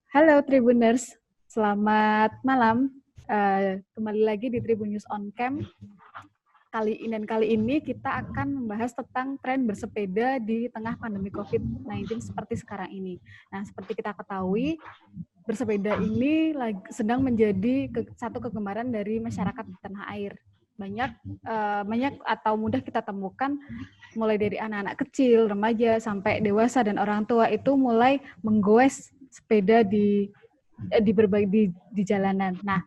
Halo Tribuners, selamat malam. Kembali lagi di Tribun News on Cam. Kali ini kita akan membahas tentang tren bersepeda di tengah pandemi COVID-19 seperti sekarang ini. Nah, seperti kita ketahui, bersepeda ini sedang menjadi satu kegemaran dari masyarakat di tanah air. Banyak atau mudah kita temukan mulai dari anak-anak kecil, remaja, sampai dewasa dan orang tua itu mulai menggoes sepeda di jalanan. Nah,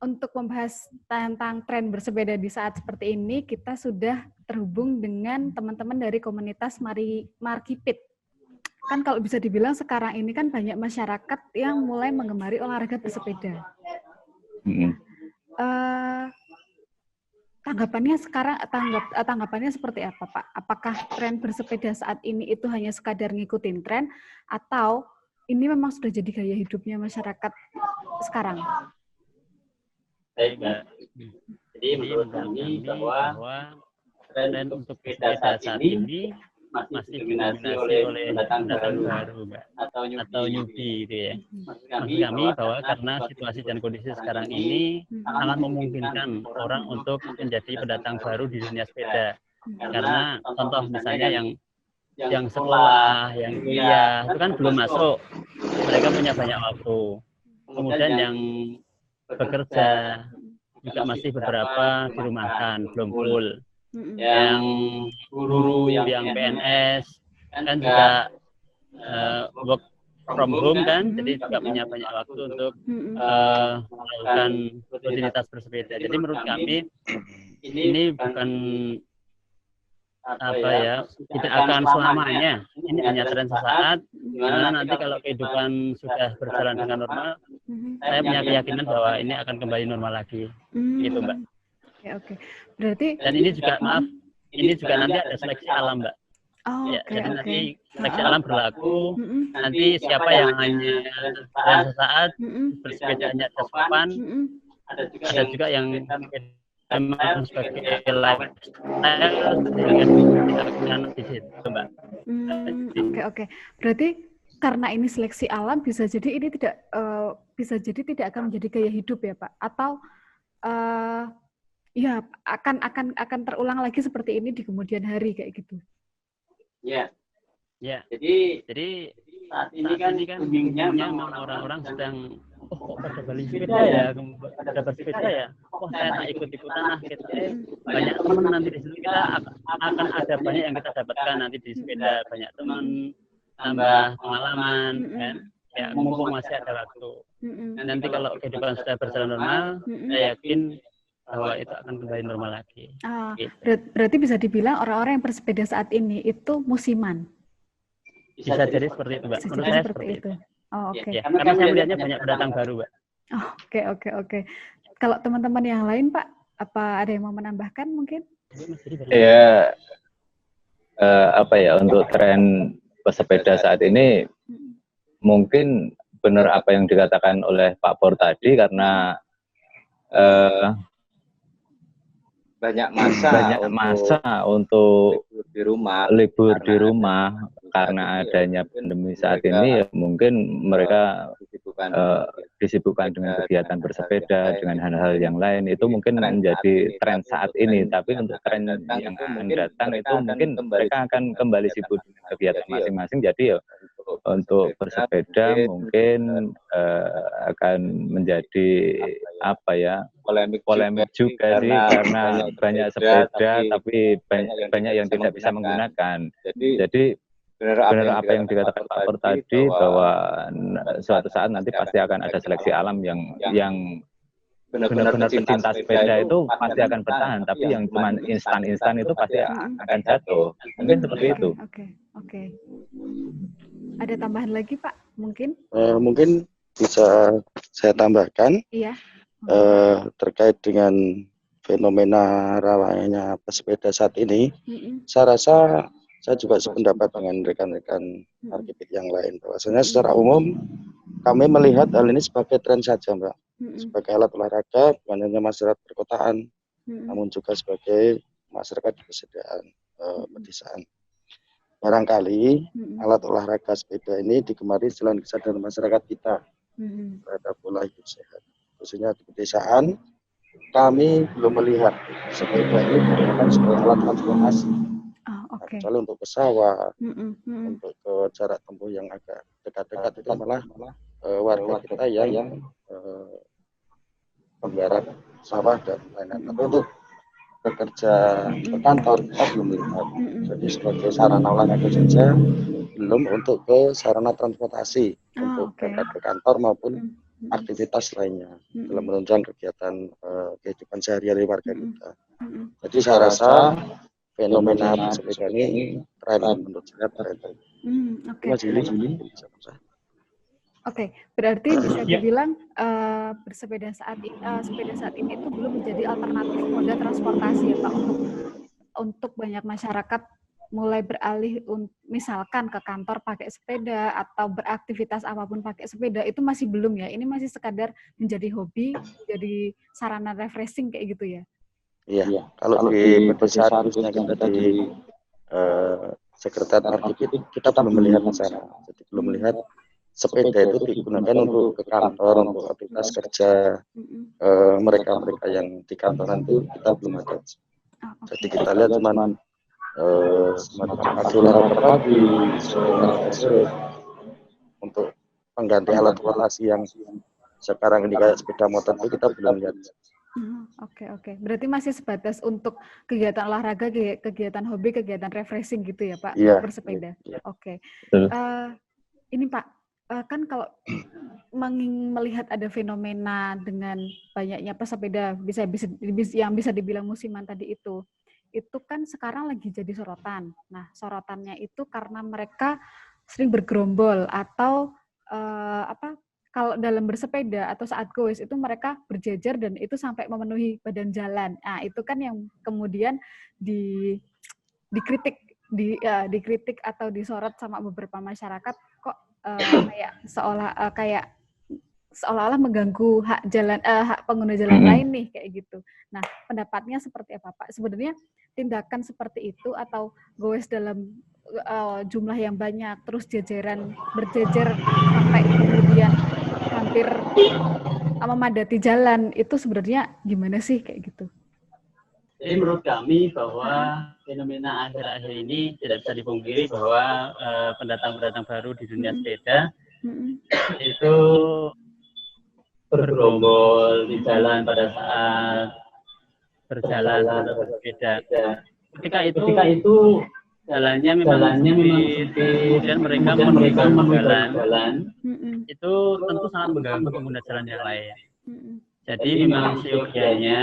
untuk membahas tentang tren bersepeda di saat seperti ini, kita sudah terhubung dengan teman-teman dari komunitas Markipit. Kan kalau bisa dibilang sekarang ini kan banyak masyarakat yang mulai mengemari olahraga bersepeda. Tanggapannya seperti apa, Pak? Apakah tren bersepeda saat ini itu hanya sekadar ngikutin tren atau ini memang sudah jadi gaya hidupnya masyarakat sekarang? Baik, Mbak. Jadi menurut kami bahwa tren untuk sepeda saat ini masih didominasi oleh pendatang baru, Mbak, atau newbie gitu ya. Maksud kami bahwa karena situasi dan kondisi sekarang ini sangat memungkinkan orang untuk menjadi pendatang baru di dunia sepeda. Karena contoh misalnya yang sekolah, yang kuliah itu kan belum masuk, mereka punya banyak waktu. Kemudian yang bekerja juga masih beberapa dirumahkan, belum full. Yang guru, yang PNS kan juga work from home kan, jadi juga punya banyak waktu untuk melakukan rutinitas bersepeda. Jadi menurut kami ini bukan tidak akan selamanya. Ini hanya tren sesaat. Dimana nanti kalau kehidupan sudah berjalan dengan normal, saya punya keyakinan bahwa ini akan kembali normal lagi, gitu, Mbak. Oke. Berarti dan ini juga ini juga nanti ada seleksi alam, Mbak. Jadi nanti seleksi alam berlaku. Nanti siapa yang hanya tren sesaat, bersepedanya tersopan, ada juga yang memang sebagai lifestyle dengan di situ, Mbak. Oke. Berarti karena ini seleksi alam bisa jadi ini tidak akan menjadi gaya hidup ya, Pak? Atau ya akan terulang lagi seperti ini di kemudian hari kayak gitu? Ya. Jadi saat ini kan boomingnya memang orang-orang sedang kok pada balik sepeda ya, pada bersepeda ya. Saya tak ikut-ikutan lah gitu. Banyak teman nanti di situ kita akan ada banyak yang kita dapatkan nanti di sepeda, banyak teman, tambah pengalaman kan. Ya, mumpung masih ada waktu. Nanti kalau kehidupan sudah berjalan normal, saya yakin bahwa itu akan kembali normal lagi. Gitu. Berarti bisa dibilang orang-orang yang bersepeda saat ini itu musiman. Bisa jadi seperti itu, Mbak. Menurut saya seperti itu. Oke. Ya, karena saya melihatnya banyak pendatang baru, Mbak. Oke. Kalau teman-teman yang lain, Pak, apa ada yang mau menambahkan mungkin? Ya, untuk tren bersepeda saat ini mungkin benar apa yang dikatakan oleh Pak Pur tadi, karena banyak masa untuk libur di rumah karena adanya pandemi saat ini. Ya, mungkin mereka disibukkan dengan kegiatan bersepeda, dengan hal-hal yang lain. Itu mungkin menjadi tren saat ini. Tapi untuk tren yang akan datang itu mungkin mereka akan kembali sibuk dengan kegiatan masing-masing. Jadi ya untuk bersepeda mungkin akan menjadi polemik juga sih, karena banyak sepeda tapi banyak yang tidak bisa menggunakan. Jadi benar apa yang dikatakan Pak Pur tadi, bahwa suatu saat nanti pasti akan ada seleksi alam yang benar-benar pecinta sepeda itu pasti akan bertahan, tapi yang cuma instan-instan itu pasti akan jatuh. Mungkin seperti itu. Oke. Ada tambahan lagi, Pak? Mungkin? Mungkin bisa saya tambahkan. Iya. Terkait dengan fenomena ramainya pesepeda saat ini. Saya rasa saya juga sependapat dengan rekan-rekan Markipit yang lain. Bahwasanya secara umum kami melihat hal ini sebagai tren saja, Mbak. Sebagai alat olahraga, bukan hanya masyarakat perkotaan, namun juga sebagai masyarakat di pedesaan. barangkali alat olahraga sepeda ini digemari selain kesadaran masyarakat kita terhadap pola hidup sehat. Khususnya di pedesaan, kami belum melihat sepeda ini digunakan sebagai alat transportasi. Kecuali untuk pesawat, untuk ke jarak tempuh yang agak dekat-dekat itu malah warga kita yang penggarap sawah dan lain-lain. Tapi untuk bekerja ke kantor kita belum melihat. Jadi sebagai sarana olahraga saja, belum untuk ke sarana transportasi untuk berangkat ke kantor maupun aktivitas lainnya dalam menunjang kegiatan kehidupan sehari-hari warga kita. Jadi saya rasa fenomena bersepeda ini tren menurut saya tren. Oke, berarti bisa dibilang sepeda saat ini itu belum menjadi alternatif moda transportasi ya Pak untuk banyak masyarakat mulai beralih misalkan ke kantor pakai sepeda atau beraktivitas apapun pakai sepeda itu masih belum ya. Ini masih sekadar menjadi hobi, menjadi sarana refreshing kayak gitu ya. Iya, kalau di pedesaan khususnya kita di Sekretariat Markipit kita belum melihat sana. Jadi belum melihat sepeda itu digunakan untuk ke kantor, untuk aktivitas kerja mereka-mereka yang di kantoran itu kita belum ada. Jadi kita lihat cuma semacam pagi olahraga pagi, sore untuk pengganti alat transportasi yang sekarang ini kayak sepeda motor itu kita belum lihat. Oke. Berarti masih sebatas untuk kegiatan olahraga, kegiatan hobi, kegiatan refreshing gitu ya Pak, bersepeda. Iya. Oke. Ini Pak, kan kalau melihat ada fenomena dengan banyaknya pesepeda yang bisa dibilang musiman tadi itu kan sekarang lagi jadi sorotan. Nah, sorotannya itu karena mereka sering bergerombol atau kalau dalam bersepeda atau saat goes itu mereka berjejer dan itu sampai memenuhi badan jalan. Nah, itu kan yang kemudian dikritik atau disorot sama beberapa masyarakat kok kayak seolah-olah mengganggu hak pengguna jalan lain nih kayak gitu. Nah, pendapatnya seperti apa Pak? Sebenarnya tindakan seperti itu atau goes dalam jumlah yang banyak terus berjejer sampai kemudian hampir memadati jalan itu sebenarnya gimana sih kayak gitu? Jadi menurut kami bahwa fenomena akhir-akhir ini tidak bisa dipungkiri bahwa pendatang-pendatang baru di dunia sepeda itu bergerombol di jalan pada saat berjalan bersepeda. Ketika itu jalannya memang sempit, kemudian mereka menuju jalan, itu tentu sangat mengganggu pengguna jalan yang lain. Jadi memang seyogianya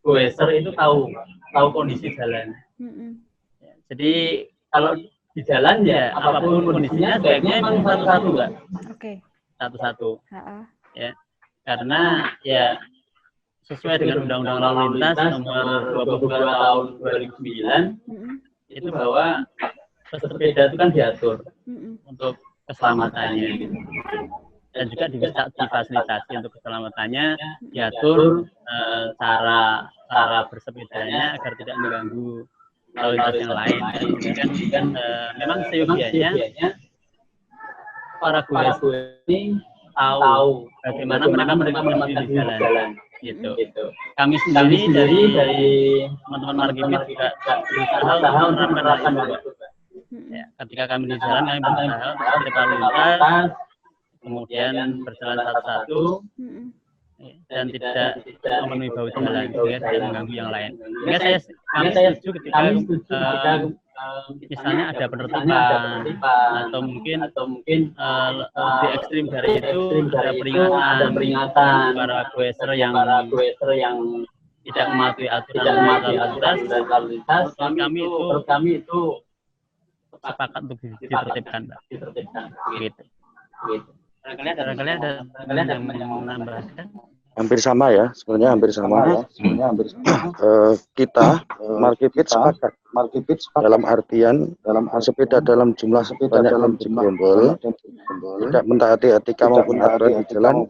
goeser itu tahu kondisi jalan. Jadi kalau di jalan ya apapun kondisinya sebaiknya memang satu-satu Mbak. Satu-satu. Ya, karena ya sesuai dengan Undang-Undang Lalu Lintas nomor 22 tahun 2009 itu bahwa pesepeda itu kan diatur untuk keselamatannya gitu. Dan juga difasilitasi untuk keselamatannya, diatur cara bersepedanya agar tidak mengganggu lalu lintas yang lain. Dan memang seyogianya para goes ini tahu bagaimana mereka menikmati di jalan. Gitu. Kami sendiri dari teman-teman Markipit juga berusaha untuk menerapkan itu. Ya, ketika kami di jalan kami berusaha untuk lalu lintas, kemudian berjalan satu-satu dan tidak memenuhi bahu jalan sehingga tidak mengganggu yang lain. Sehingga kami setuju ketika misalnya ada penertiban atau mungkin lebih ekstrim dari itu ada peringatan para goeser yang tidak mematuhi aturan lalu lintas. Kami itu sepakat untuk ditertibkan, gitu. Barangkali ada yang mau menambahkan? Hampir sama ya, sebenarnya hampir sama. Kita Markipit sepakat dalam artian sepeda dalam jumlah banyak dalam bergerombol, tidak mentaati etika maupun aturan di jalan.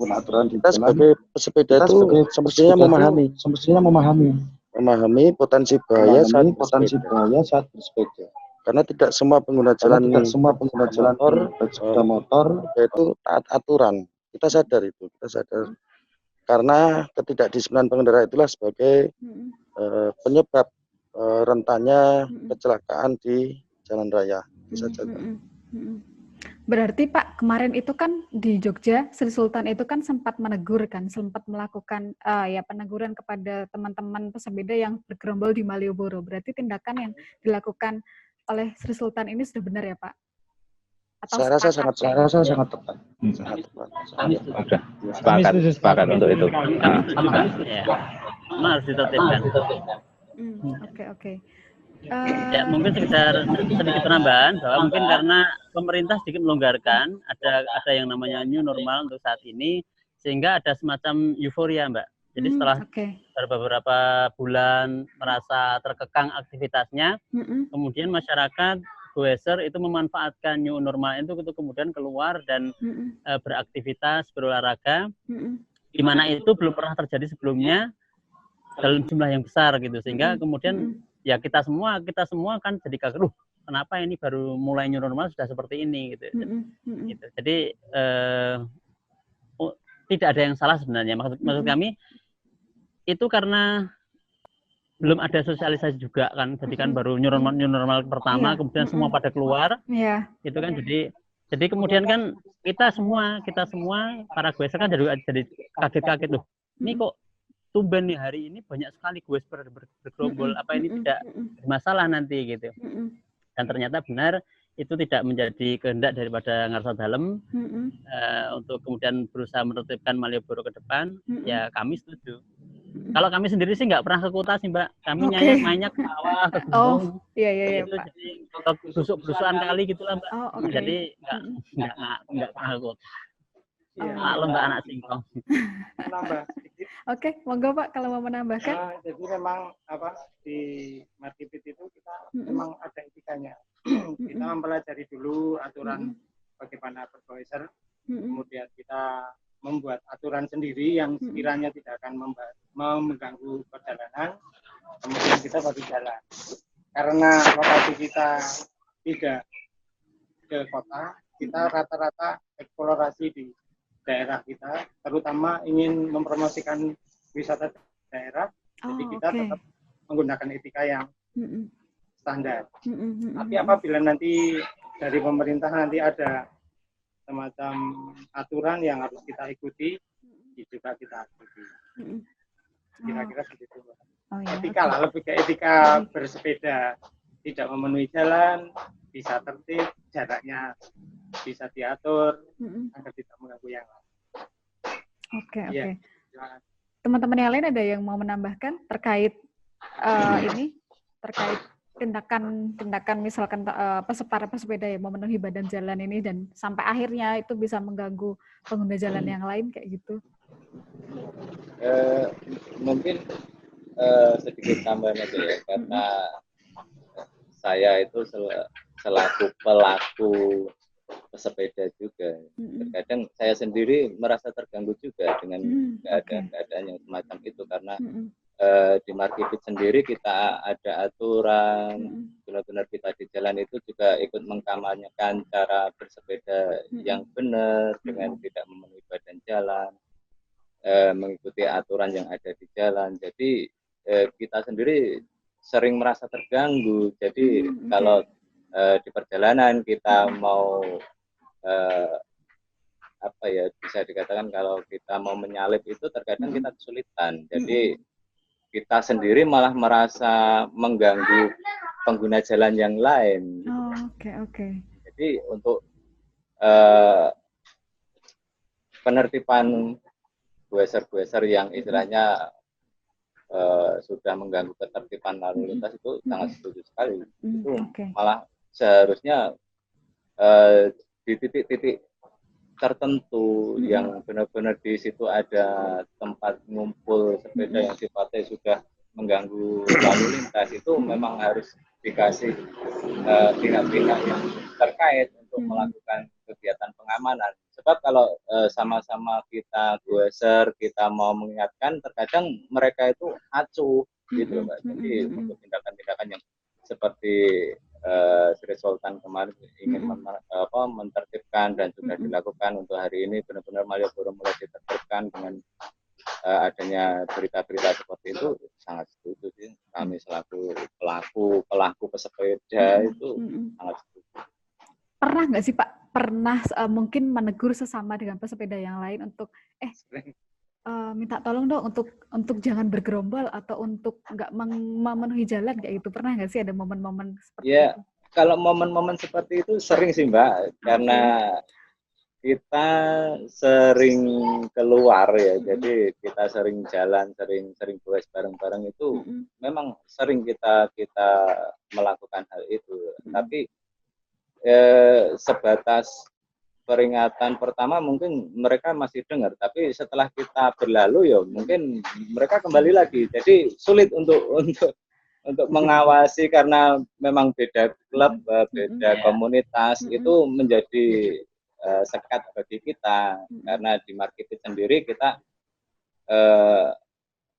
Kita sebagai pesepeda itu semestinya memahami potensi bahaya saat bersepeda. Karena tidak semua pengguna jalan motor yaitu taat aturan. Kita sadar itu, kita sadar. Karena ketidakdisiplinan pengendara itulah sebagai penyebab rentannya kecelakaan di jalan raya. Bisa saja. Berarti Pak, kemarin itu kan di Jogja, Sri Sultan itu kan sempat menegur kan, sempat melakukan peneguran kepada teman-teman pesepeda yang bergerombol di Malioboro. Berarti tindakan yang dilakukan oleh Sri Sultan ini sudah benar ya Pak? Atau saya rasa sangat tepat. Sepakat untuk itu. Harus ditertibkan. Oke. Ya, mungkin sedikit penambahan bahwa mungkin karena pemerintah sedikit melonggarkan, ada yang namanya new normal untuk saat ini, sehingga ada semacam euforia, Mbak. Jadi setelah beberapa bulan merasa terkekang aktivitasnya, kemudian masyarakat goeser itu memanfaatkan new normal itu untuk kemudian keluar dan beraktivitas, berolahraga, di mana itu belum pernah terjadi sebelumnya dalam jumlah yang besar gitu, sehingga kemudian ya kita semua kan jadi kaget, kenapa ini baru mulai new normal sudah seperti ini gitu. Gitu. Jadi tidak ada yang salah sebenarnya. Maksud kami itu karena belum ada sosialisasi juga kan. Jadi kan baru new normal pertama, kemudian semua pada keluar. Itu kan jadi kemudian kan kita semua para goeser kan jadi kaget-kaget loh. Ini kok tumben nih hari ini banyak sekali goeser bergerombol, apa ini tidak bermasalah nanti gitu. Dan ternyata benar itu tidak menjadi kehendak daripada Ngarsa Dalem untuk kemudian berusaha menertibkan Malioboro ke depan. Ya kami setuju. Kalau kami sendiri sih nggak pernah ke kota sih Mbak, kami mainnya ke sawah, ke gunung. Iya itu Pak. Jadi busuk-busukan kali gitulah Mbak. Jadi nggak pernah ke kota. Maklum Mbak, anak singkong. Menambah sedikit. Oke, monggo Pak kalau mau menambahkan. Jadi memang di Markipit itu kita memang ada etikanya. Kita mempelajari dulu aturan bagaimana bergoeser, kemudian kita membuat aturan sendiri yang sekiranya tidak akan mengganggu perjalanan, kemudian kita baru jalan. Karena lokasi kita tidak ke kota, kita rata-rata eksplorasi di daerah kita, terutama ingin mempromosikan wisata daerah, jadi kita tetap menggunakan etika yang standar. Tapi apabila nanti dari pemerintah nanti ada semacam aturan yang harus kita ikuti, juga kita ikuti. Kira-kira begitu. Etika lah, lebih ke etika bersepeda, tidak memenuhi jalan, bisa tertib, jaraknya bisa diatur agar tidak mengganggu yang lain. Oke. Teman-teman yang lain ada yang mau menambahkan terkait terkait tindakan misalkan para pesepeda yang memenuhi badan jalan ini dan sampai akhirnya itu bisa mengganggu pengguna jalan yang lain kayak gitu? Mungkin sedikit tambahan aja ya, karena saya itu selaku pelaku pesepeda juga. Terkadang saya sendiri merasa terganggu juga dengan keadaan yang semacam itu, karena di Markipit sendiri kita ada aturan, benar-benar kita di jalan itu juga ikut mengkampanyekan cara bersepeda yang benar dengan tidak memenuhi badan jalan, mengikuti aturan yang ada di jalan. Jadi kita sendiri sering merasa terganggu. Jadi kalau di perjalanan kita mau bisa dikatakan kalau kita mau menyalip itu terkadang kita kesulitan. Jadi kita sendiri malah merasa mengganggu pengguna jalan yang lain. Oke. Jadi untuk penertiban goeser-goeser yang istilahnya sudah mengganggu ketertiban lalu lintas itu sangat setuju sekali. Itu malah seharusnya di titik-titik tertentu yang benar-benar di situ ada tempat ngumpul sepeda yang sifatnya sudah mengganggu lalu lintas, itu memang harus dikasih pihak-pihak yang terkait untuk melakukan kegiatan pengamanan. Sebab kalau sama-sama kita goeser, kita mau mengingatkan, terkadang mereka itu acuh gitu Mbak. Jadi untuk tindakan-tindakan yang seperti Sri Sultan kemarin ingin menertibkan dan juga dilakukan untuk hari ini benar-benar Malioboro mulai ditertibkan dengan adanya berita-berita seperti itu, sangat setuju sih. Kami selaku pelaku pesepeda itu sangat setuju. Pernah nggak sih Pak, mungkin menegur sesama dengan pesepeda yang lain untuk minta tolong dong untuk jangan bergerombol atau untuk nggak memenuhi jalan kayak gitu, pernah nggak sih ada momen-momen seperti itu? Kalau momen-momen seperti itu sering sih Mbak, karena kita sering keluar ya, jadi kita sering jalan, sering goes bareng-bareng itu, memang sering kita melakukan hal itu. Tapi sebatas peringatan pertama mungkin mereka masih dengar, tapi setelah kita berlalu ya mungkin mereka kembali lagi. Jadi sulit untuk mengawasi karena memang beda klub, beda komunitas, itu menjadi sekat bagi kita, karena di Markipit sendiri kita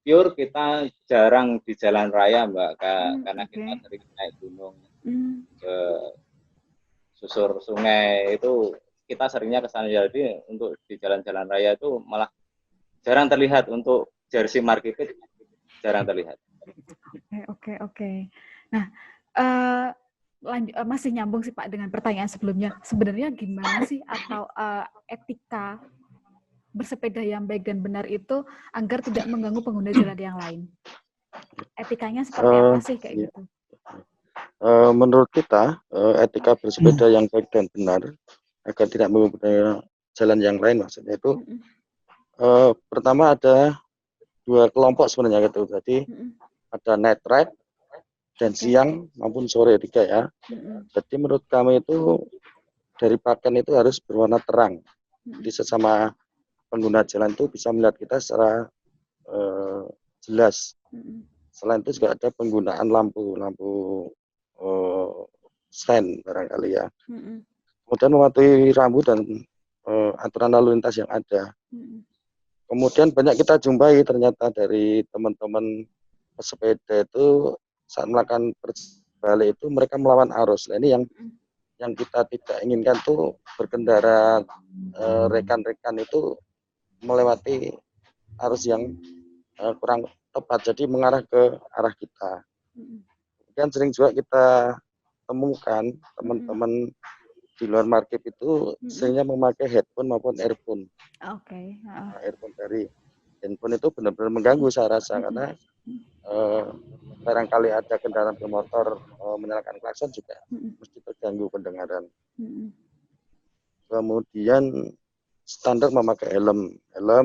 pure kita jarang di jalan raya Mbak, karena kita sering naik gunung, ke susur sungai, itu kita seringnya ke sana. Jadi untuk di jalan-jalan raya itu malah jarang terlihat, untuk jersey Markipit jarang terlihat. Oke. Nah, masih nyambung sih Pak dengan pertanyaan sebelumnya. Sebenarnya gimana sih atau etika bersepeda yang baik dan benar itu agar tidak mengganggu pengguna jalan yang lain? Etikanya seperti apa sih kayak gitu? Menurut kita etika bersepeda yang baik dan benar agar tidak mengganggu jalan yang lain, maksudnya itu pertama ada dua kelompok sebenarnya gitu. Jadi ada night ride dan siang maupun sore, 3 ya. Jadi menurut kami itu dari pakaian itu harus berwarna terang. Jadi sesama pengguna jalan itu bisa melihat kita secara jelas. Selain itu juga ada penggunaan lampu stand barangkali ya. Kemudian mematuhi rambu dan aturan lalu lintas yang ada. Kemudian banyak kita jumpai ternyata dari teman-teman pesepeda itu saat melakukan balik itu mereka melawan arus. Nah, ini yang kita tidak inginkan tuh, berkendara rekan-rekan itu melewati arus yang kurang tepat, jadi mengarah ke arah kita. Kemudian sering juga kita temukan teman-teman di luar market itu seringnya memakai headphone maupun earphone. Earphone dari handphone itu benar-benar mengganggu saya rasa, karena barangkali ada kendaraan bermotor menyalakan klakson juga mesti terganggu pendengaran. Kemudian standar memakai helm,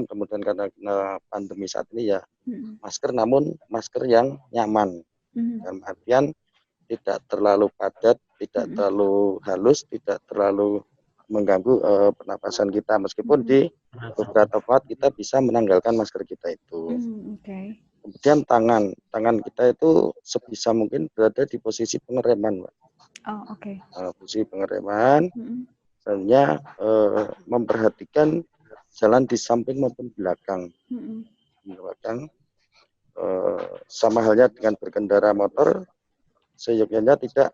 kemudian karena pandemi saat ini ya masker, namun masker yang nyaman, dalam artian tidak terlalu padat, tidak terlalu halus, tidak terlalu mengganggu pernapasan kita, meskipun di beberapa tempat kita bisa menanggalkan masker kita itu. Kemudian tangan kita itu sebisa mungkin berada di posisi pengereman, Mbak. Posisi pengereman, sebenarnya memperhatikan jalan di samping maupun belakang. Sama halnya dengan berkendara motor, seyogyanya tidak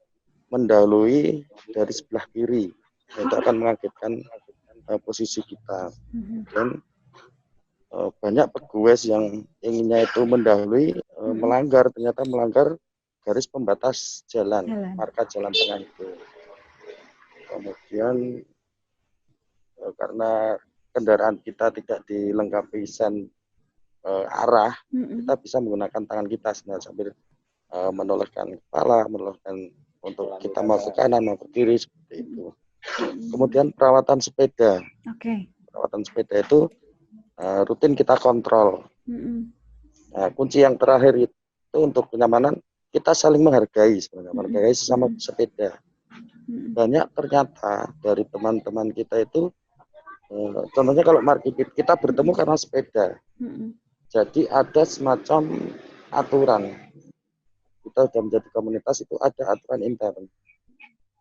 mendahului dari sebelah kiri, itu akan mengagetkan posisi kita. Dan banyak pegoes yang inginnya itu mendahului, ternyata melanggar garis pembatas jalan, marka jalan tengah itu. Kemudian karena kendaraan kita tidak dilengkapi sen arah, kita bisa menggunakan tangan kita sambil menolehkan kepala, menolehkan untuk kita mau ke kanan mau ke kiri, seperti itu. Kemudian perawatan sepeda. Perawatan sepeda itu rutin kita kontrol. Nah, kunci yang terakhir itu untuk kenyamanan, kita saling menghargai sebenarnya, menghargai sesama sepeda. Banyak ternyata dari teman-teman kita itu, contohnya kalau Markipit, kita bertemu karena sepeda. Jadi ada semacam aturan. Kita sudah menjadi komunitas, itu ada aturan intern.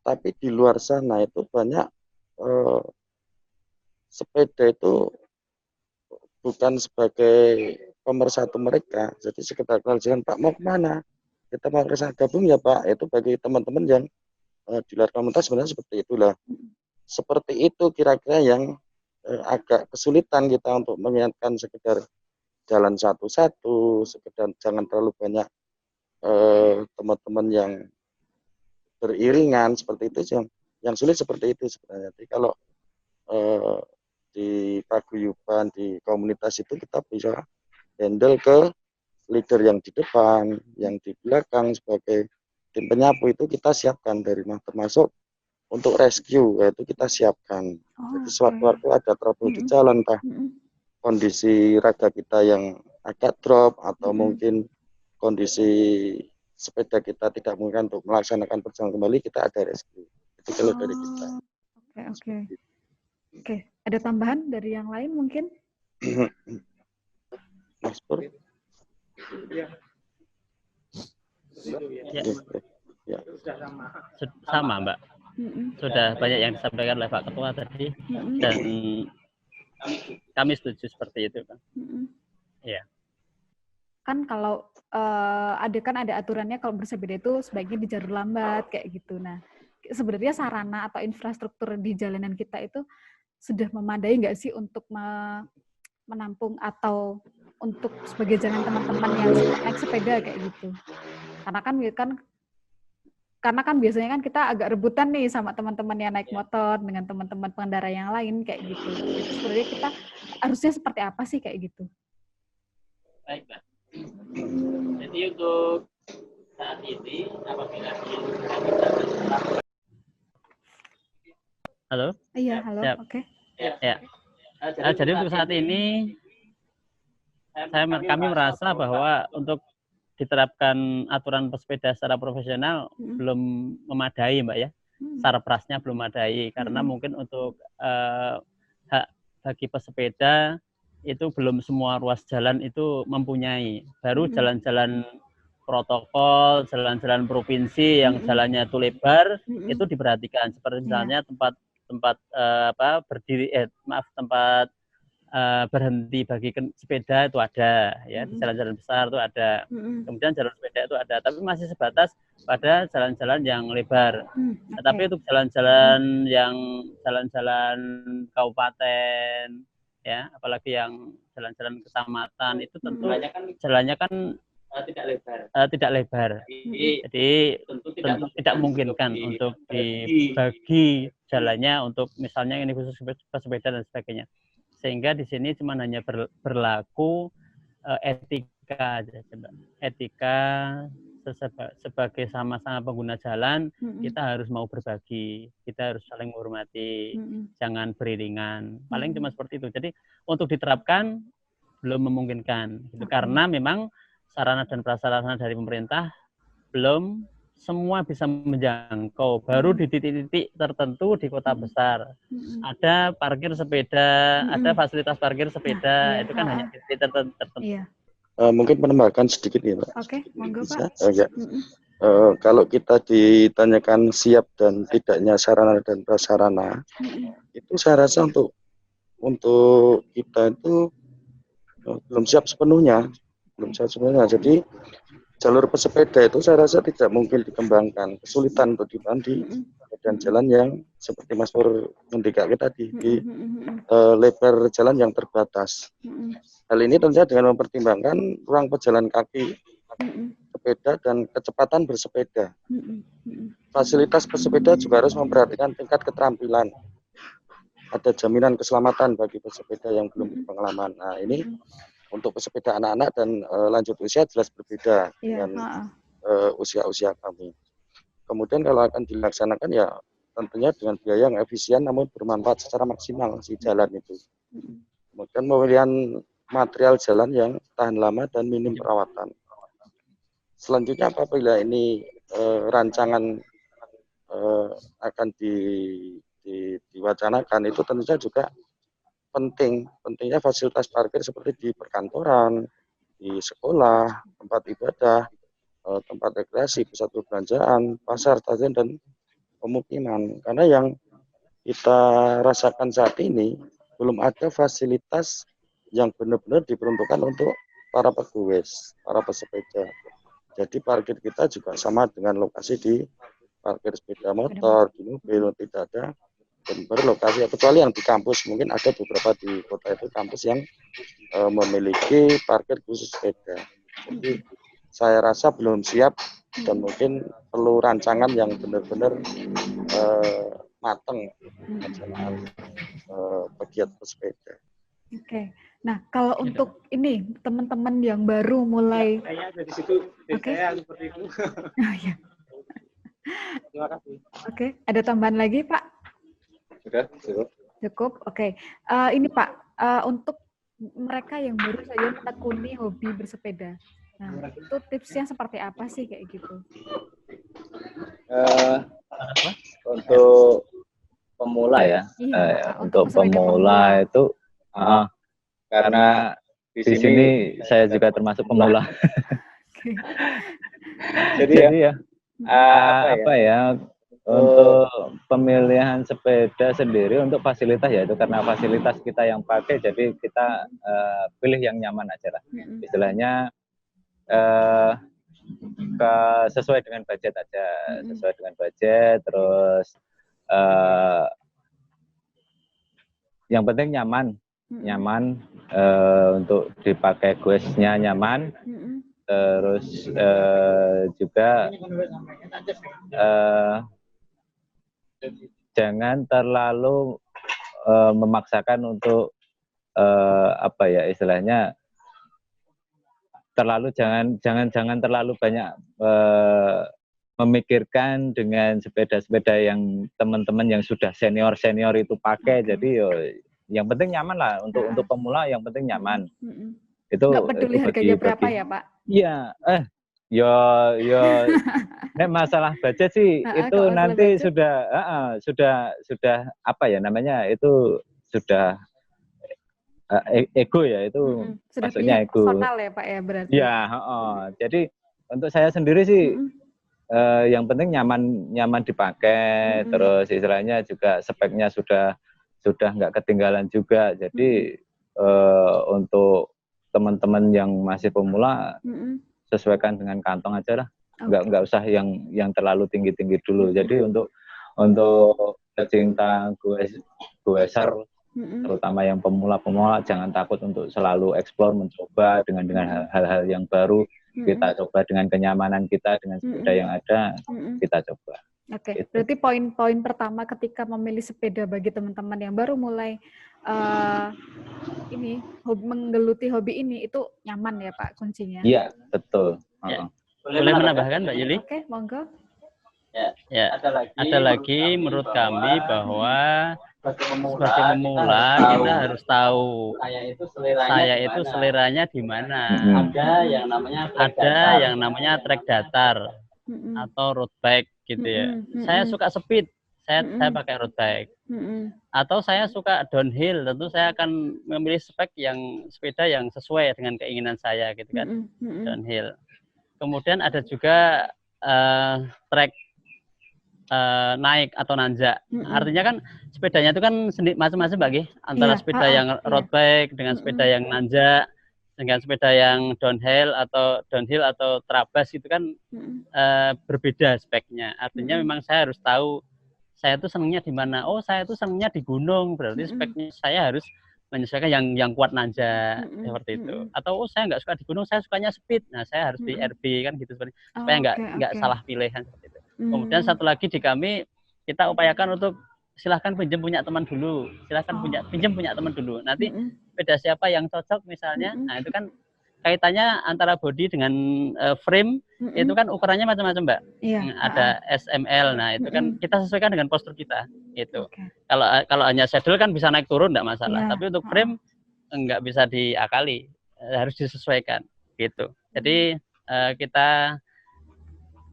Tapi di luar sana itu banyak sepeda itu bukan sebagai pemersatu mereka. Jadi sekedar kenal, Pak mau kemana? Kita mau gabung ya Pak. Itu bagi teman-teman yang di luar komunitas sebenarnya seperti itulah. Seperti itu kira-kira yang agak kesulitan kita untuk mengingatkan sekedar jalan satu-satu, sekedar jangan terlalu banyak teman-teman yang beriringan seperti itu yang sulit seperti itu sebenarnya. Jadi kalau di paguyuban, di komunitas itu kita bisa handle ke leader yang di depan, yang di belakang sebagai tim penyapu itu kita siapkan dari termasuk untuk rescue yaitu kita siapkan. Jadi sewaktu-waktu ada trouble di jalan, entah kondisi raga kita yang agak drop atau mungkin kondisi sepeda kita tidak mungkin untuk melaksanakan perjalanan kembali, kita ada rescue. Itu kalau dari kita. Oke. Ada tambahan dari yang lain mungkin? Mas Pur? Ya. Ya. Sama, Mbak. Sudah banyak yang disampaikan oleh Pak Ketua tadi, dan kami setuju seperti itu, Pak. Ya. Kan kalau ada aturannya kalau bersepeda itu sebaiknya di jalur lambat kayak gitu. Nah, sebenarnya sarana atau infrastruktur di jalanan kita itu sudah memadai nggak sih untuk menampung atau untuk sebagai jalan teman-teman yang naik sepeda kayak gitu? Karena kan biasanya kan kita agak rebutan nih sama teman-teman yang naik motor dengan teman-teman pengendara yang lain kayak gitu. Itu sebenarnya kita harusnya seperti apa sih kayak gitu? Baik, Mbak. Jadi untuk saat ini apabila Halo? Iya, halo. Oke. Ya. Jadi untuk saat ini kami merasa bahwa untuk diterapkan aturan pesepeda secara profesional belum memadai, Mbak ya. Sarprasnya belum memadai karena mungkin untuk hak bagi pesepeda itu belum semua ruas jalan itu mempunyai. Baru jalan-jalan protokol, jalan-jalan provinsi yang jalannya itu lebar itu diperhatikan, seperti misalnya tempat berhenti bagi sepeda itu ada ya, di jalan-jalan besar itu ada. Kemudian jalur sepeda itu ada, tapi masih sebatas pada jalan-jalan yang lebar. Tapi untuk jalan-jalan yang jalan-jalan kabupaten ya, apalagi yang jalan-jalan kecamatan itu tentu jalannya kan tidak lebar. Jadi tentu tidak memungkinkan untuk dibagi jalannya untuk misalnya ini khusus pesepeda dan sebagainya. Sehingga di sini cuma hanya berlaku etika aja, etika sebagai sama-sama pengguna jalan, kita harus mau berbagi, kita harus saling menghormati, jangan beriringan. Paling cuma seperti itu. Jadi untuk diterapkan belum memungkinkan, gitu. Karena memang sarana dan prasarana dari pemerintah belum semua bisa menjangkau. Baru di titik-titik tertentu di kota besar ada parkir sepeda, ada fasilitas parkir sepeda, itu kan hanya di titik tertentu. Iya. Mungkin menambahkan sedikit ya, Pak. Oke, monggo Pak. Ya. Kalau kita ditanyakan siap dan tidaknya sarana dan prasarana, itu saya rasa untuk kita itu belum siap sepenuhnya. Jadi jalur pesepeda itu saya rasa tidak mungkin dikembangkan, kesulitan untuk dibantu dan jalan yang seperti Mas Pur mendekati tadi di lebar jalan yang terbatas. Hal ini tentunya dengan mempertimbangkan ruang pejalan kaki, sepeda dan kecepatan bersepeda. Fasilitas pesepeda juga harus memperhatikan tingkat keterampilan. Ada jaminan keselamatan bagi pesepeda yang belum berpengalaman. Nah, ini untuk pesepeda anak-anak dan lanjut usia jelas berbeda dengan usia-usia kami. Kemudian kalau akan dilaksanakan ya tentunya dengan biaya yang efisien namun bermanfaat secara maksimal si jalan itu. Kemudian pemilihan material jalan yang tahan lama dan minim perawatan. Selanjutnya apabila ini rancangan akan diwacanakan itu tentunya juga pentingnya fasilitas parkir seperti di perkantoran, di sekolah, tempat ibadah, tempat rekreasi, pusat perbelanjaan, pasar, stasiun, dan pemukiman. Karena yang kita rasakan saat ini belum ada fasilitas yang benar-benar diperuntukkan untuk para pegoes, para pesepeda. Jadi parkir kita juga sama dengan lokasi di parkir sepeda motor di mobil tidak ada, dan berlokasi kecuali yang di kampus, mungkin ada beberapa di kota itu kampus yang memiliki parkir khusus sepeda. Jadi saya rasa belum siap dan mungkin perlu rancangan yang benar-benar matang pelaksanaan pegiat pesepeda. Oke. Nah, kalau untuk ini teman-teman yang baru mulai, kayaknya dari situ saya seperti itu. Oh, ya. Terima kasih. Oke, ada tambahan lagi Pak? Sudah, cukup. Cukup. Oke. Ini Pak, untuk mereka yang baru saja menekuni hobi bersepeda. Nah, itu tipsnya seperti apa sih kayak gitu? Untuk pemula ya, untuk untuk pemula itu karena di sini saya juga termasuk pemula. Jadi ya apa ya untuk pemilihan sepeda sendiri untuk fasilitas ya itu karena fasilitas kita yang pakai, jadi kita pilih yang nyaman aja lah. Istilahnya sesuai dengan budget aja, sesuai dengan budget. Terus yang penting nyaman untuk dipakai goesnya nyaman. Terus juga jangan terlalu memaksakan untuk apa ya istilahnya, jangan terlalu banyak memikirkan dengan sepeda-sepeda yang teman-teman yang sudah senior itu pakai. Jadi yang penting nyaman lah untuk pemula, yang penting nyaman. Itu nggak peduli harganya berapa ya Pak? Iya, nek masalah budget sih itu nanti budget, sudah apa ya namanya, itu sudah ego ya, itu maksudnya ego. Personal ya Pak ya berarti. Ya, jadi untuk saya sendiri sih yang penting nyaman dipakai, terus istilahnya juga speknya sudah nggak ketinggalan juga. Jadi untuk teman-teman yang masih pemula sesuaikan dengan kantong aja lah, nggak usah yang terlalu tinggi dulu. Jadi untuk pecinta goeser terutama yang pemula jangan takut untuk selalu eksplor, mencoba dengan hal-hal yang baru. Kita coba dengan kenyamanan kita, dengan sepeda yang ada, kita coba. Oke, berarti poin-poin pertama ketika memilih sepeda bagi teman-teman yang baru mulai menggeluti hobi ini, itu nyaman ya Pak kuncinya? Iya, betul. Ya. Boleh menambahkan Mbak Yuli? Oke, monggo. Ya. Ada lagi menurut kami bahwa sebagai pemula kita harus tahu saya itu seleranya di mana. Ada yang namanya trek datar atau road bike gitu ya. Saya suka speed, saya pakai road bike. Atau saya suka downhill, tentu saya akan memilih sepeda yang sesuai dengan keinginan saya gitu kan. Downhill. Kemudian ada juga trek naik atau nanjak. Artinya kan sepedanya itu kan macam-macam bagi antara sepeda yang road bike dengan sepeda yang nanjak, dengan sepeda yang downhill atau trabas itu kan berbeda speknya. Artinya memang saya harus tahu saya itu senangnya di mana. Oh, saya itu senangnya di gunung, berarti speknya saya harus menyesuaikan yang kuat nanjak seperti itu. Atau saya nggak suka di gunung, saya sukanya speed. Nah, saya harus di RB kan gitu seperti supaya nggak salah pilihan seperti itu. Kemudian satu lagi di kami kita upayakan untuk silahkan pinjam punya teman dulu, pinjam punya teman dulu. Nanti sepeda siapa yang cocok misalnya, nah itu kan kaitannya antara bodi dengan frame itu kan ukurannya macam-macam Mbak. Ada SML, nah itu kan kita sesuaikan dengan postur kita. Itu. Kalau hanya saddle kan bisa naik turun enggak masalah, tapi untuk frame enggak bisa diakali, harus disesuaikan gitu. Jadi kita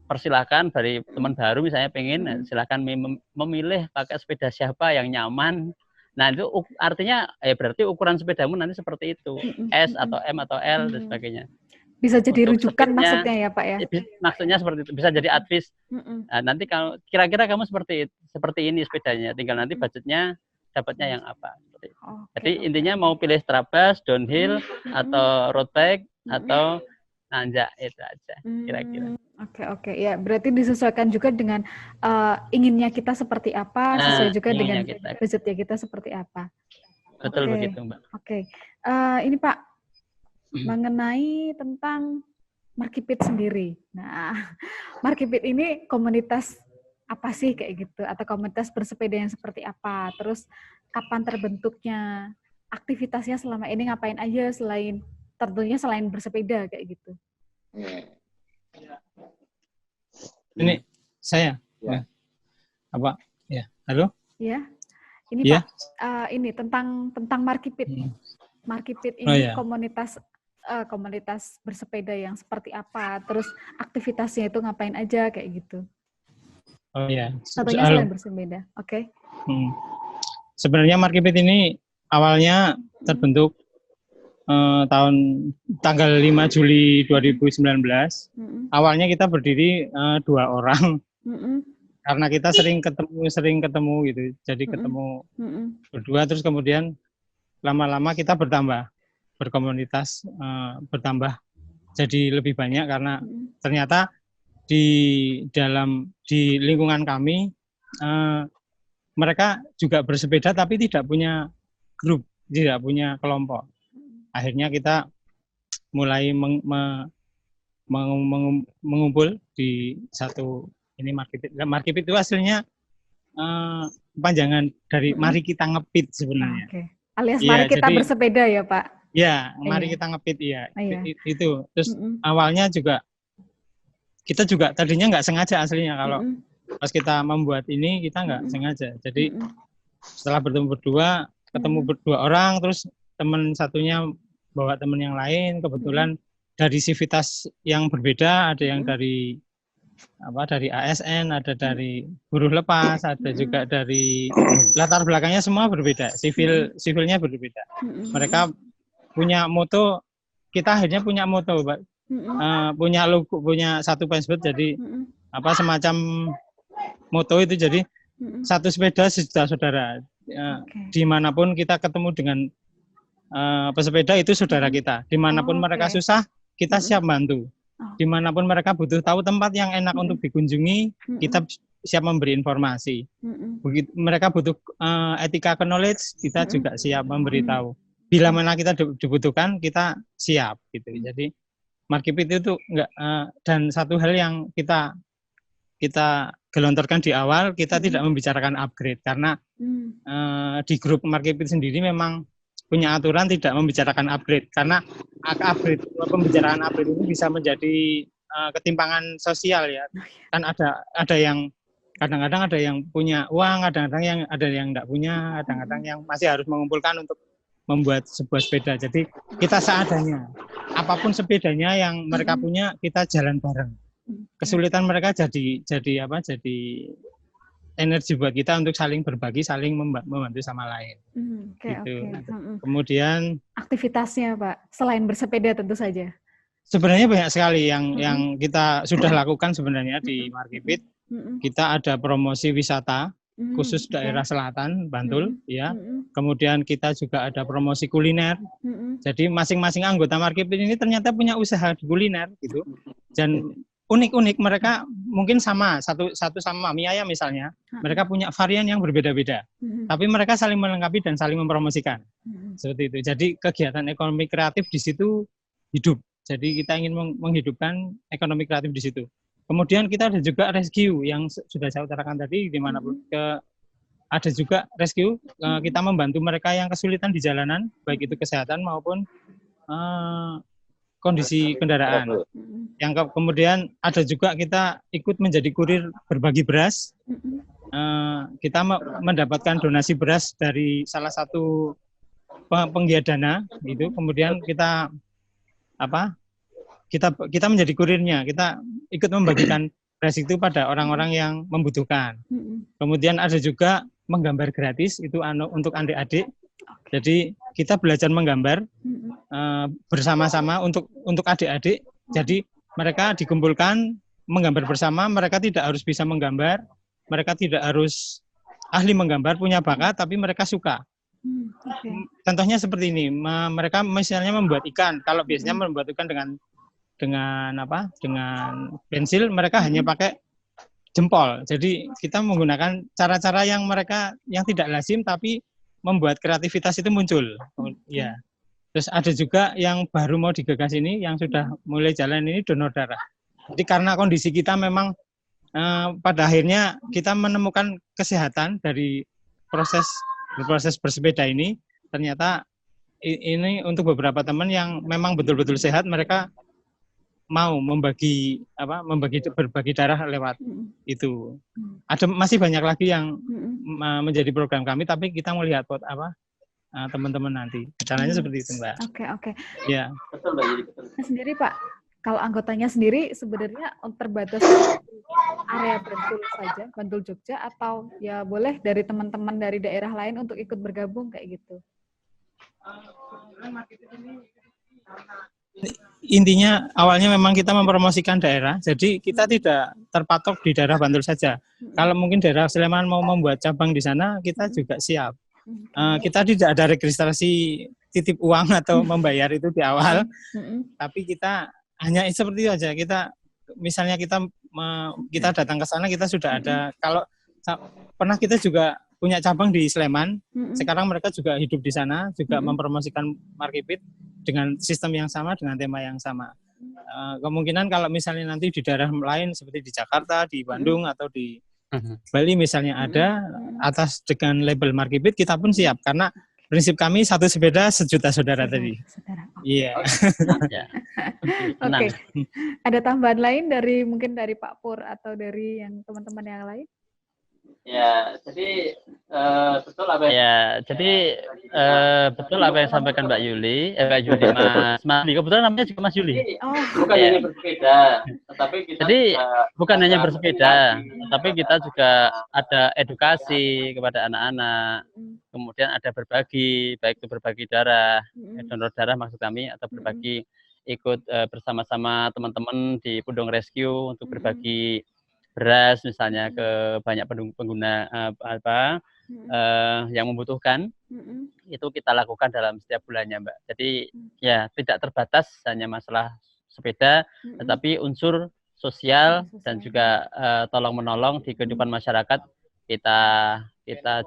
persilahkan dari teman baru misalnya pengen silahkan memilih pakai sepeda siapa yang nyaman. Nah itu artinya berarti ukuran sepedamu nanti seperti itu, S atau M atau L dan sebagainya. Bisa jadi untuk rujukan maksudnya ya Pak ya? Maksudnya seperti itu, bisa jadi advice. Nah, nanti kalau kira-kira kamu seperti ini sepedanya, tinggal nanti budgetnya dapatnya yang apa. Jadi intinya mau pilih trabas, downhill, atau road bike, atau nanjak itu aja kira-kira. Oke. Ya, berarti disesuaikan juga dengan inginnya kita seperti apa, sesuai juga dengan budgetnya kita seperti apa. Betul begitu, Mbak. Oke. Ini Pak, mengenai tentang Markipit sendiri. Nah, Markipit ini komunitas apa sih kayak gitu? Atau komunitas bersepeda yang seperti apa? Terus kapan terbentuknya? Aktivitasnya selama ini ngapain aja tentunya selain bersepeda kayak gitu? Ini saya. Ya. Apa? Ya. Halo? Ya. Ini Pak, ini tentang Markipit. Markipit ini komunitas bersepeda yang seperti apa, terus aktivitasnya itu ngapain aja kayak gitu. Oh iya. Tentunya selain bersepeda. Oke. Sebenarnya Markipit ini awalnya terbentuk tanggal 5 Juli 2019. Awalnya kita berdiri 2 orang. Karena kita sering ketemu gitu. Jadi ketemu berdua, terus kemudian lama-lama kita berkomunitas bertambah jadi lebih banyak karena ternyata di lingkungan kami mereka juga bersepeda tapi tidak punya grup, tidak punya kelompok. Akhirnya kita mulai mengumpul di satu ini Markipit. Markipit itu hasilnya kepanjangan dari mari kita ngepit sebenarnya. Alias mari kita bersepeda ya Pak? Ya, mari kita ngepit ya. Itu. Terus awalnya juga kita juga tadinya nggak sengaja aslinya kalau pas kita membuat ini kita nggak sengaja. Jadi setelah ketemu berdua orang, terus teman satunya bawa teman yang lain, kebetulan dari sivitas yang berbeda, ada yang dari ASN, ada dari buruh lepas, ada juga dari latar belakangnya semua berbeda, sivilnya berbeda. Mereka punya moto, kita akhirnya punya moto, Pak. Punya logo, punya satu fansbot, jadi semacam moto itu, jadi satu sepeda sejuta saudara. Dimanapun kita ketemu dengan pesepeda itu saudara kita. Dimanapun mereka susah, kita siap bantu. Dimanapun mereka butuh tahu tempat yang enak untuk dikunjungi, kita siap memberi informasi. Begitu mereka butuh etika knowledge, kita juga siap memberitahu. Bila mana kita dibutuhkan, kita siap gitu. Jadi Markipit itu enggak, dan satu hal yang kita gelontorkan di awal, kita tidak membicarakan upgrade karena di grup Markipit sendiri memang punya aturan tidak membicarakan upgrade karena pembicaraan upgrade itu bisa menjadi ketimpangan sosial ya. Kan ada yang kadang-kadang ada yang punya uang, kadang-kadang ada yang enggak punya, kadang-kadang yang masih harus mengumpulkan untuk membuat sebuah sepeda. Jadi kita seadanya. Apapun sepedanya yang mereka punya, kita jalan bareng. Kesulitan mereka jadi energi buat kita untuk saling berbagi, saling membantu sama lain. Gitu. Kemudian aktivitasnya Pak, selain bersepeda tentu saja. Sebenarnya banyak sekali yang kita sudah lakukan sebenarnya di Markipit. Kita ada promosi wisata khusus daerah selatan Bantul ya. Kemudian kita juga ada promosi kuliner. Jadi masing-masing anggota Markipit ini ternyata punya usaha di kuliner gitu. Dan unik-unik, mereka mungkin satu sama mie ayam misalnya, mereka punya varian yang berbeda-beda. Tapi mereka saling melengkapi dan saling mempromosikan. Seperti itu. Jadi kegiatan ekonomi kreatif di situ hidup. Jadi kita ingin menghidupkan ekonomi kreatif di situ. Kemudian kita ada juga rescue yang sudah saya utarakan tadi, dimanapun ada juga rescue, kita membantu mereka yang kesulitan di jalanan, baik itu kesehatan maupun kondisi kendaraan. Yang kemudian ada juga kita ikut menjadi kurir berbagi beras. Kita mendapatkan donasi beras dari salah satu penggiat dana, gitu. Kemudian kita menjadi kurirnya, kita ikut membagikan beras itu pada orang-orang yang membutuhkan. Kemudian ada juga menggambar gratis, itu untuk adik-adik. Jadi kita belajar menggambar bersama-sama untuk adik-adik. Jadi mereka dikumpulkan menggambar bersama, mereka tidak harus bisa menggambar, mereka tidak harus ahli menggambar, punya bakat, tapi mereka suka. Contohnya seperti ini, mereka misalnya membuat ikan. Kalau biasanya membuat ikan dengan dengan pensil, mereka hanya pakai jempol. Jadi kita menggunakan cara-cara yang mereka yang tidak lazim tapi membuat kreativitas itu muncul. Ya. Terus ada juga yang baru mau digagas ini, yang sudah mulai jalan ini donor darah. Jadi karena kondisi kita memang pada akhirnya kita menemukan kesehatan dari proses bersepeda ini, ternyata ini untuk beberapa teman yang memang betul-betul sehat, mereka mau berbagi darah lewat itu. Masih banyak lagi yang menjadi program kami, tapi kita melihat teman-teman nanti. Caranya seperti itu, Mbak. Oke. Ya. Betul, Mbak. Jadi betul. Sendiri, Pak, kalau anggotanya sendiri sebenarnya terbatas area Bantul saja, Bantul Jogja, atau ya boleh dari teman-teman dari daerah lain untuk ikut bergabung kayak gitu? Intinya awalnya memang kita mempromosikan daerah, jadi kita tidak terpatok di daerah Bantul saja. Kalau mungkin daerah Sleman mau membuat cabang di sana, kita juga siap. Kita tidak ada registrasi titip uang atau membayar itu di awal, tapi kita hanya seperti itu aja. Misalnya kita datang ke sana, kita sudah ada. Kalau pernah kita juga punya cabang di Sleman, sekarang mereka juga hidup di sana, juga mempromosikan Markipit dengan sistem yang sama, dengan tema yang sama. Kemungkinan kalau misalnya nanti di daerah lain seperti di Jakarta, di Bandung, atau di Bali misalnya ada atas dengan label Markipit, kita pun siap karena prinsip kami satu sepeda sejuta saudara tadi. Iya. Oke. Ada tambahan lain mungkin dari Pak Pur atau dari yang teman-teman yang lain? Ya, jadi betul apa yang disampaikan Mbak Yuli, Mas Mandi. Kebetulan namanya juga Mas Yuli. Bukan hanya bersepeda, tetapi kita bukan hanya bersepeda, tapi kita juga ada edukasi kepada anak-anak. Kemudian ada berbagi, baik itu berbagi darah, donor darah maksud kami, atau berbagi ikut bersama-sama teman-teman di Pundong Rescue untuk berbagi beras misalnya ke banyak pengguna yang membutuhkan. Itu kita lakukan dalam setiap bulannya, Mbak. Jadi ya tidak terbatas hanya masalah sepeda, tetapi unsur sosial dan juga tolong menolong di kehidupan masyarakat kita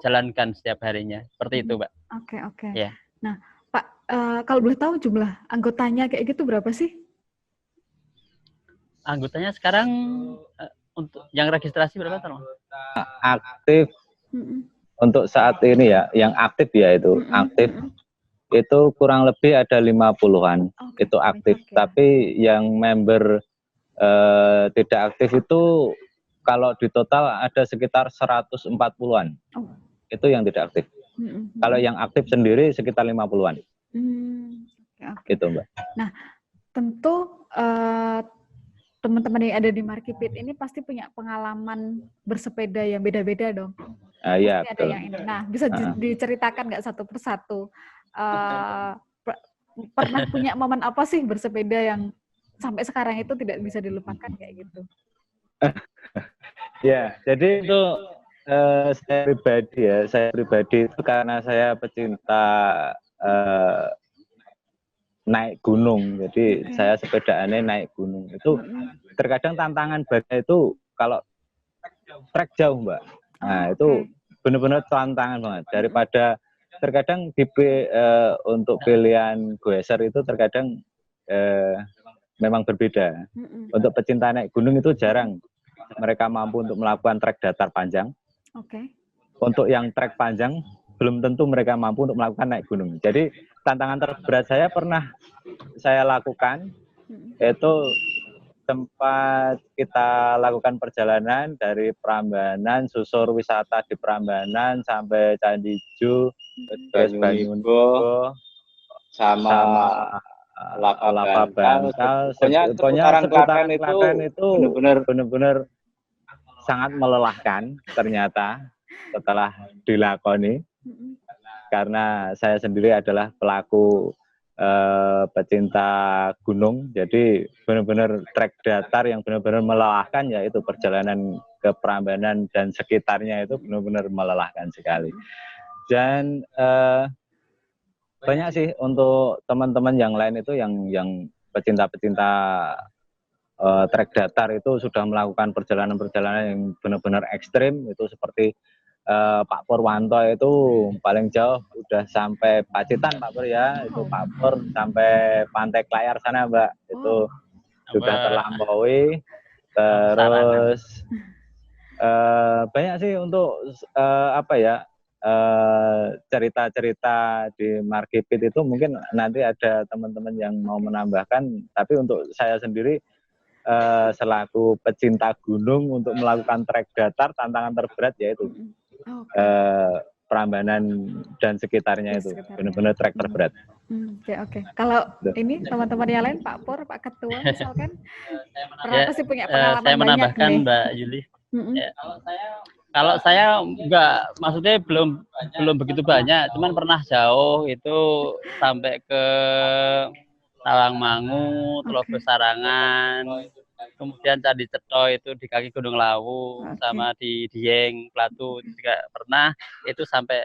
jalankan setiap harinya. Seperti itu, Mbak. Oke. Ya. Nah, Pak, kalau boleh tahu jumlah anggotanya kayak gitu berapa sih? Anggotanya sekarang untuk yang registrasi berapa, tolong? Aktif untuk saat ini ya, yang aktif ya itu aktif itu kurang lebih ada 50-an itu aktif. Tapi yang member tidak aktif itu kalau di total ada sekitar 140-an. Itu yang tidak aktif. Kalau yang aktif sendiri sekitar 50-an. Gitu, Mbak. Nah, tentu teman-teman yang ada di Markipit ini pasti punya pengalaman bersepeda yang beda-beda dong. Iya, ada yang ini. Nah, bisa diceritakan nggak satu persatu? Pernah punya momen apa sih bersepeda yang sampai sekarang itu tidak bisa dilupakan kayak gitu? Ya, jadi itu saya pribadi itu karena saya pecinta naik gunung, jadi saya sepedaannya naik gunung. Itu terkadang tantangan bagian itu kalau trek jauh, Mbak. Nah, itu benar-benar tantangan banget. Daripada terkadang untuk pilihan goeser itu terkadang memang berbeda. Untuk pecinta naik gunung itu jarang mereka mampu untuk melakukan trek datar panjang. Untuk yang trek panjang belum tentu mereka mampu untuk melakukan naik gunung. Jadi tantangan terberat saya pernah saya lakukan itu tempat kita lakukan perjalanan dari Prambanan, susur wisata di Prambanan sampai Candi Ijo, terus Banyuwangi sama Lapa Bantal. Pokoknya seputaran Klaten itu benar-benar sangat melelahkan ternyata setelah dilakoni. Karena saya sendiri adalah pelaku pecinta gunung, jadi benar-benar trek datar yang benar-benar melelahkan, yaitu perjalanan ke Prambanan dan sekitarnya itu benar-benar melelahkan sekali. Dan banyak sih untuk teman-teman yang lain itu yang pecinta-pecinta trek datar itu sudah melakukan perjalanan-perjalanan yang benar-benar ekstrim, itu seperti Pak Purwanto itu paling jauh udah sampai Pacitan Pak Pur ya, itu Pak Pur sampai Pantai Klayar sana Mbak, itu sudah terlampaui. Terus banyak sih untuk cerita-cerita di Markipit itu, mungkin nanti ada teman-teman yang mau menambahkan, tapi untuk saya sendiri selaku pecinta gunung untuk melakukan trek datar, tantangan terberat yaitu Prambanan dan sekitarnya itu benar-benar trek terberat. Oke. Kalau ini teman-teman yang lain, Pak Pur, Pak Ketua misalkan, pernah sih punya pengalaman saya menambahkan banyak nih. Mbak Yuli. Ya. Kalau saya enggak, maksudnya belum begitu banyak, cuman pernah jauh itu sampai ke Tawangmangu, Teluk Besarangan, kemudian Candi Cetho itu di kaki Gunung Lawu, sama di Dieng, Platu juga pernah, itu sampai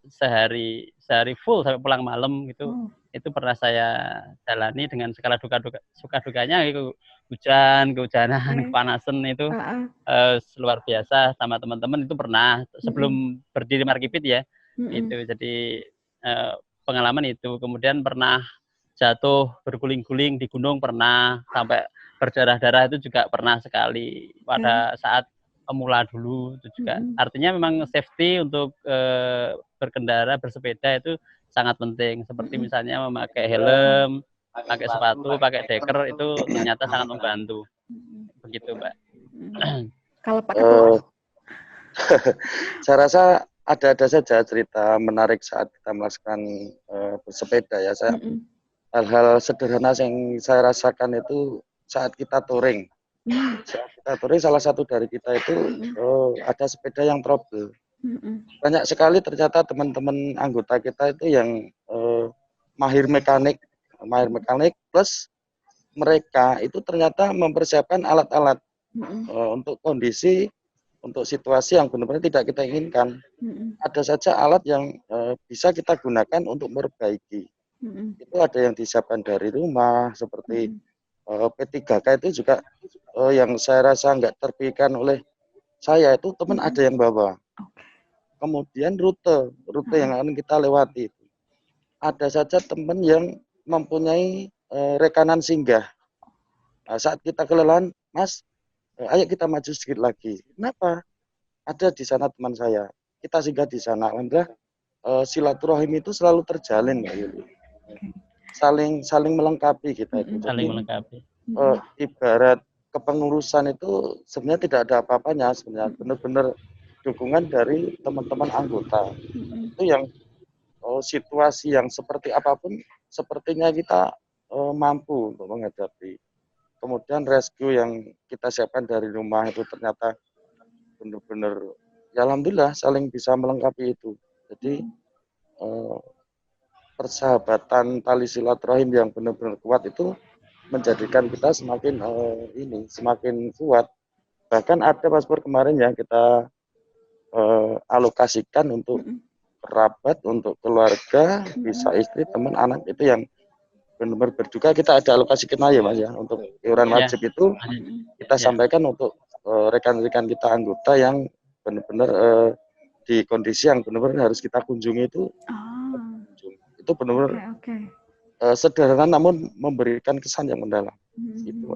sehari full sampai pulang malam gitu. Itu pernah saya jalani dengan segala suka dukanya itu, kehujanan, kepanasan itu luar biasa sama teman-teman itu pernah sebelum berdiri Markipit ya. Itu jadi pengalaman itu. Kemudian pernah jatuh berguling-guling di gunung, pernah sampai berdarah-darah itu juga pernah sekali pada saat pemula dulu itu juga. Artinya memang safety untuk berkendara, bersepeda itu sangat penting. Seperti misalnya memakai helm, pakai sepatu, pakai deker, itu ternyata sangat membantu. Begitu, Mbak. Kalau Pak Ketua? Saya rasa ada saja cerita menarik saat kita melaksanakan bersepeda ya. Hal-hal sederhana yang saya rasakan itu saat kita touring. Saat kita touring, salah satu dari kita itu ada sepeda yang trouble. Banyak sekali ternyata teman-teman anggota kita itu yang mahir mekanik plus mereka itu ternyata mempersiapkan alat-alat untuk kondisi, untuk situasi yang benar-benar tidak kita inginkan. Ada saja alat yang bisa kita gunakan untuk memperbaiki. Itu ada yang disiapkan dari rumah, seperti P3K itu juga yang saya rasa nggak terpikirkan oleh saya, itu teman ada yang bawa. Kemudian rute yang akan kita lewati. Ada saja teman yang mempunyai rekanan singgah. Nah, saat kita kelelahan, Mas, ayo kita maju sedikit lagi. Kenapa? Ada di sana teman saya. Kita singgah di sana. Alhamdulillah, silaturahim itu selalu terjalin, Mbak Yuli. Saling melengkapi kita itu. Saling melengkapi. Ibarat kepengurusan itu sebenarnya tidak ada apa-apanya, sebenarnya benar-benar dukungan dari teman-teman anggota. Itu yang situasi yang seperti apapun, sepertinya kita mampu untuk menghadapi. Kemudian rescue yang kita siapkan dari rumah itu ternyata benar-benar, ya alhamdulillah saling bisa melengkapi itu. Jadi persahabatan tali silaturahim yang benar-benar kuat itu menjadikan kita semakin semakin kuat. Bahkan ada paspor kemarin yang kita alokasikan untuk kerabat, untuk keluarga, bisa istri, teman, anak, itu yang benar-benar berduka, kita ada alokasi kena ya Mas ya, untuk iuran wajib itu kita sampaikan untuk rekan-rekan kita anggota yang benar-benar di kondisi yang benar-benar harus kita kunjungi itu. Itu benar-benar sederhana namun memberikan kesan yang mendalam. Itu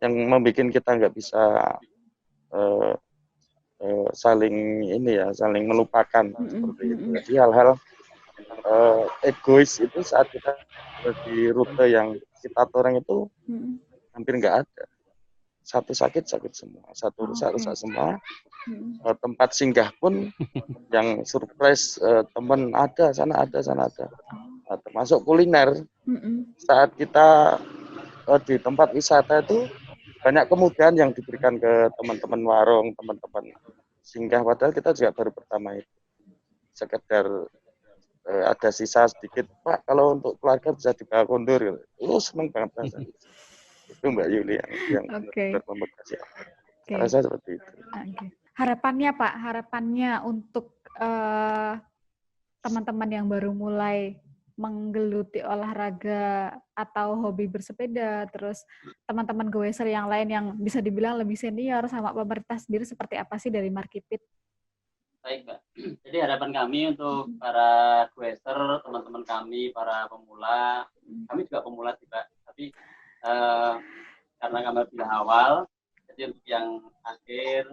yang membuat kita nggak bisa saling melupakan seperti itu. Jadi hal-hal egois itu saat kita di rute yang kita touring itu hampir nggak ada. Satu sakit semua, satu rusak semua. Tempat singgah pun yang surprise teman ada, sana ada. Nah, termasuk kuliner. Saat kita di tempat wisata itu banyak kemudahan yang diberikan ke teman-teman warung, teman-teman singgah, padahal kita juga baru pertama itu. Sekedar ada sisa sedikit, Pak, kalau untuk keluarga bisa dibawa kondur. Seneng banget rasanya. Itu Mbak Yuli yang berkomunikasi. Saya rasa seperti itu. Harapannya Pak, untuk teman-teman yang baru mulai menggeluti olahraga atau hobi bersepeda, terus teman-teman goeser yang lain yang bisa dibilang lebih senior sama pemerintah sendiri seperti apa sih dari Markipit? Baik, Mbak. Jadi harapan kami untuk para goeser, teman-teman kami, para pemula, kami juga pemula juga, tapi karena kami lebih awal, jadi untuk yang akhir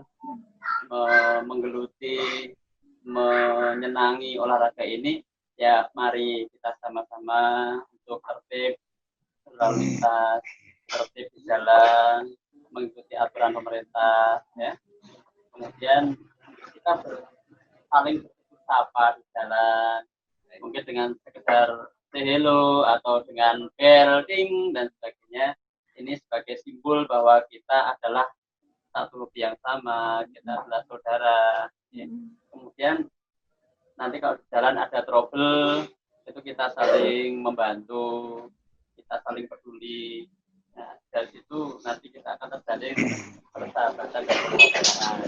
menggeluti, menyenangi olahraga ini, ya mari kita sama-sama untuk tertib berlalu lintas, tertib di jalan, mengikuti aturan pemerintah, ya. Kemudian kita saling bersapa di jalan, mungkin dengan sekedar say hello atau dengan belting dan sebagainya. Ini sebagai simbol bahwa kita adalah satu hobi yang sama, kita adalah saudara. Ya. Kemudian nanti kalau di jalan ada trouble, itu kita saling membantu, kita saling peduli. Nah, dari situ nanti kita akan terjalin persahabatan dan persaudaraan.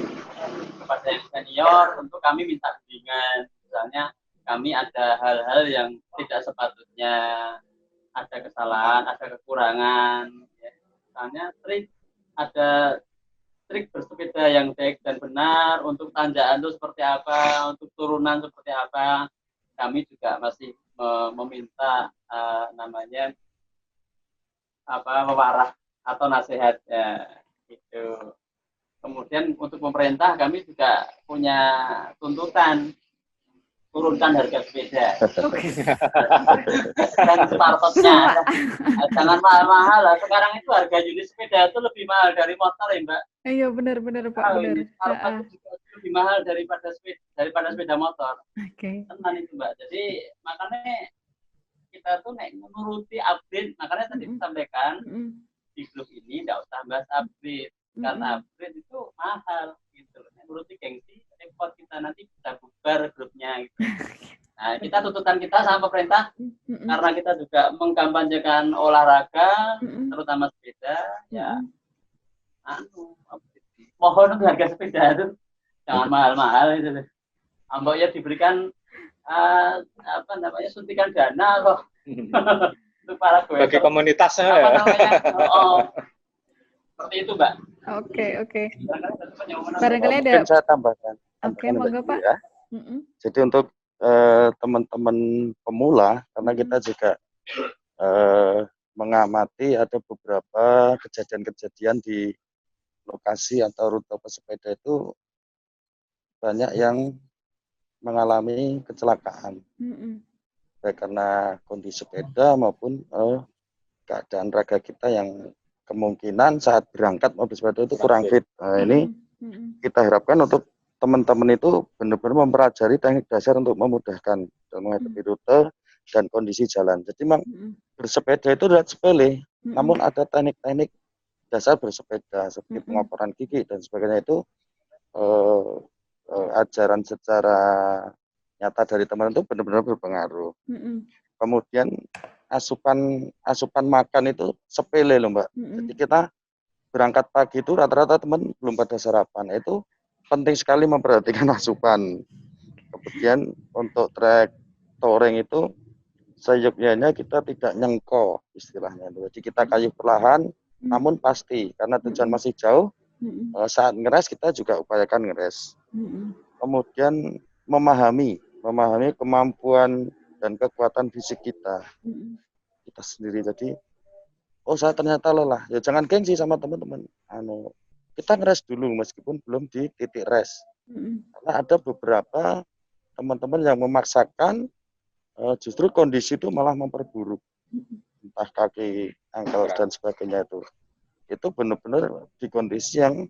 Kepada yang senior, tentu kami minta bimbingan. Misalnya kami ada hal-hal yang tidak sepatutnya, ada kesalahan, ada kekurangan. Ya. Misalnya ada trik bersepeda yang baik dan benar, untuk tanjakan itu seperti apa, untuk turunan seperti apa. Kami juga masih meminta namanya mewarah atau nasihat ya, gitu. Kemudian untuk pemerintah kami juga punya tuntutan, turunkan harga sepeda. Dan startupnya jangan mahal-mahal lah. Sekarang itu harga unit sepeda itu lebih mahal dari motor ya, Mbak. Iya benar-benar Pak. Benar. Startup itu juga lebih mahal daripada sepeda motor. Oke. Tenan itu, Mbak. Jadi makanya kita tuh menuruti update, makanya tadi disampaikan di grup ini nggak usah bahas update, karena update itu mahal gitu. Menuruti gengsi, repot kita nanti bisa bubar grupnya gitu. Nah, kita tuntutan kita sama pemerintah, karena kita juga mengkampanyekan olahraga, terutama sepeda, ya mohon untuk harga sepeda itu jangan mahal-mahal itu. Amboknya diberikan suntikan dana loh untuk para goeser. Bagi komunitasnya seperti itu, Mbak. Oke. Barangkali ada. Mungkin saya tambahkan. Oke, monggo Pak. Ya. Jadi untuk teman-teman pemula, karena kita juga mengamati ada beberapa kejadian-kejadian di lokasi atau rute pesepeda itu banyak yang mengalami kecelakaan, baik karena kondisi sepeda maupun keadaan raga kita yang kemungkinan saat berangkat mobil sepeda itu kurang fit. Nah, ini kita harapkan untuk teman-teman itu benar-benar mempelajari teknik dasar untuk memudahkan dalam menghadapi rute dan kondisi jalan. Jadi memang bersepeda itu tidak sepele, namun ada teknik-teknik dasar bersepeda seperti pengoporan gigi dan sebagainya itu ajaran secara nyata dari teman itu benar-benar berpengaruh. Kemudian asupan makan itu sepele loh Mbak. Jadi kita berangkat pagi itu rata-rata teman belum pada sarapan. Itu penting sekali memperhatikan asupan. Kemudian untuk trek touring itu seyogyanya kita tidak nyengko istilahnya. Jadi kita kayuh perlahan namun pasti karena tujuan masih jauh. Saat ngeres kita juga upayakan ngeres. Kemudian memahami kemampuan dan kekuatan fisik kita sendiri. Jadi saya ternyata lelah, ya jangan gengsi sama teman-teman. Kita ngeres dulu meskipun belum di titik res. Karena ada beberapa teman-teman yang memaksakan, justru kondisi itu malah memperburuk, entah kaki, ankle dan sebagainya itu benar-benar di kondisi yang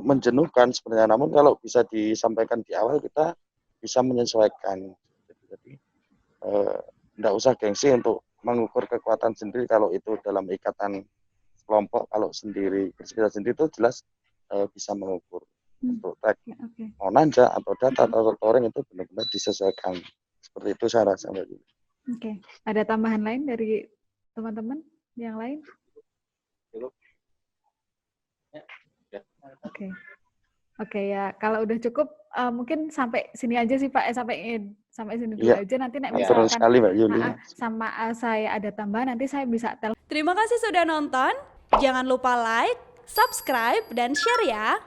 menjenuhkan sebenarnya. Namun kalau bisa disampaikan di awal kita bisa menyesuaikan. Jadi tidak usah gengsi untuk mengukur kekuatan sendiri kalau itu dalam ikatan kelompok. Kalau sendiri bersepeda sendiri itu jelas bisa mengukur. Untuk trek mau nanjak atau data atau touring itu benar-benar disesuaikan. Seperti itu saya rasa. Oke. Ada tambahan lain dari teman-teman yang lain? Oke ya, kalau udah cukup mungkin sampai sini aja sih Pak, sampai Sampai sini dulu aja, nanti nek Keren misalkan sekali Mbak Yuli. sama saya ada tambahan, nanti saya bisa Terima kasih sudah nonton. Jangan lupa like, subscribe, dan share ya.